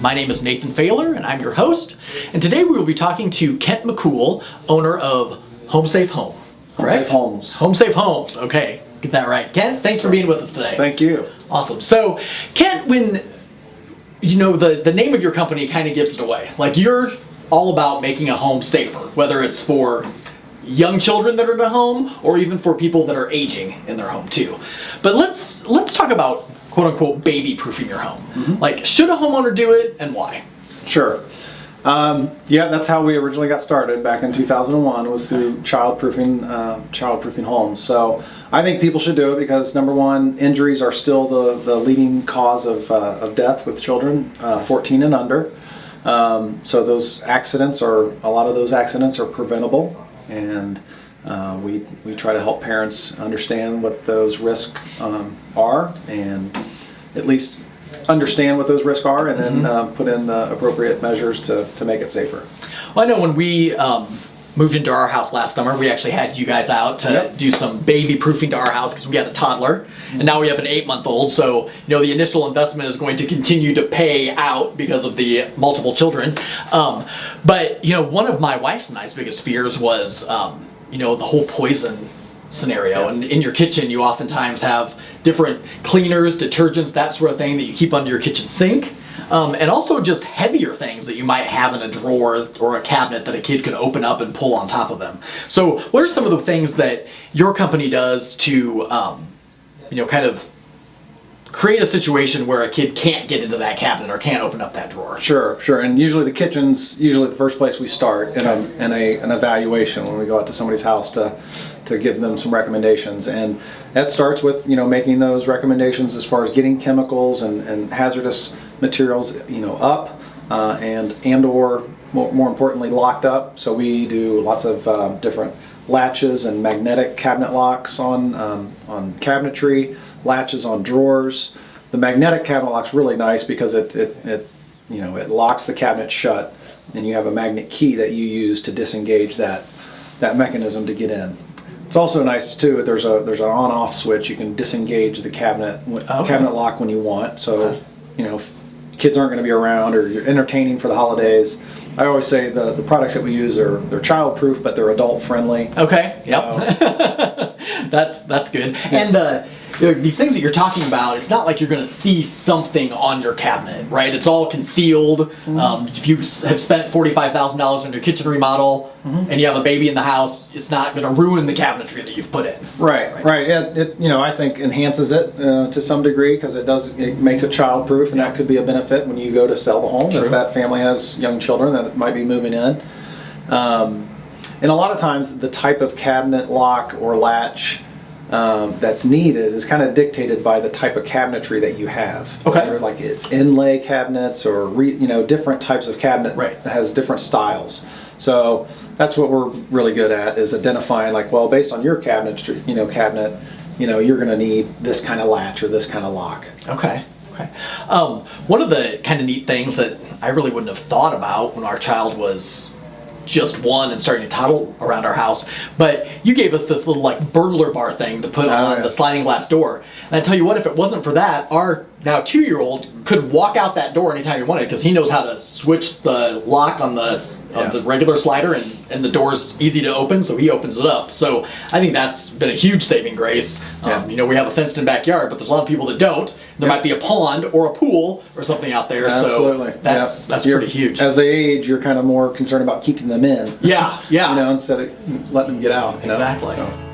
My name is Nathan Failer, and I'm your host. And today we will be talking to Kent McCool, owner of Home Safe Home. Home Safe Homes. Home Safe Homes. Okay, get that right. Kent, thanks for being with us today. Thank you. Awesome. So, Kent, when the name of your company kind of gives it away. Like, you're all about making a home safer, whether it's for young children that are in a home or even for people that are aging in their home too. But let's talk about quote unquote baby proofing your home. Mm-hmm. Like, should a homeowner do it and why? Sure. Yeah, that's how we originally got started back in 2001, was through child-proofing homes. So I think people should do it because, number one, injuries are still the leading cause of death with children 14 and under. So those accidents a lot of those accidents are preventable, and we try to help parents understand what those risks are, and at least understand what those risks are, and then put in the appropriate measures to make it safer. Well, I know when we moved into our house last summer, we actually had you guys out to do some baby proofing to our house because we had a toddler, and now we have an 8-month-old. So the initial investment is going to continue to pay out because of the multiple children. But one of my wife's and I's biggest fears was the whole poison scenario. And in your kitchen, you oftentimes have different cleaners, detergents, that sort of thing that you keep under your kitchen sink. And also just heavier things that you might have in a drawer or a cabinet that a kid could open up and pull on top of them. So what are some of the things that your company does to, kind of create a situation where a kid can't get into that cabinet or can't open up that drawer? Sure. And usually the kitchen's usually the first place we start in an evaluation when we go out to somebody's house to give them some recommendations. And that starts with, making those recommendations as far as getting chemicals and hazardous materials, up and or more importantly locked up. So we do lots of different latches and magnetic cabinet locks on cabinetry, latches on drawers. The magnetic cabinet lock's really nice because it locks the cabinet shut, and you have a magnet key that you use to disengage that mechanism to get in. It's also nice too. There's an on-off switch. You can disengage the cabinet lock when you want. So if kids aren't going to be around or you're entertaining for the holidays, I always say the products that we use they're child-proof, but they're adult-friendly. Okay. Yep. So. That's good. Yeah. And these things that you're talking about, it's not like you're going to see something on your cabinet, right? It's all concealed. Mm-hmm. If you have spent $45,000 on your kitchen remodel and you have a baby in the house, it's not going to ruin the cabinetry that you've put in. Right. It I think enhances it to some degree because it makes it child-proof, and that could be a benefit when you go to sell the home. True. If that family has young children that might be moving in. And a lot of times the type of cabinet lock or latch that's needed is kind of dictated by the type of cabinetry that you have. Okay. Whether, like, it's inlay cabinets or different types of cabinet that has different styles. So that's what we're really good at, is identifying, like, well, based on your cabinet, you're going to need this kind of latch or this kind of lock. Okay. One of the kind of neat things that I really wouldn't have thought about when our child was just one and starting to toddle around our house, but you gave us this little burglar bar thing to put on the sliding glass door. And I tell you what, if it wasn't for that, our now 2-year-old could walk out that door anytime he wanted, because he knows how to switch the lock on the regular slider, and the door's easy to open, so he opens it up. So I think that's been a huge saving grace. We have a fenced in backyard, but there's a lot of people that don't. There might be a pond or a pool or something out there. Absolutely. So that's pretty huge. As they age, you're kind of more concerned about keeping them in. Yeah. Instead of letting them get out. Exactly. So.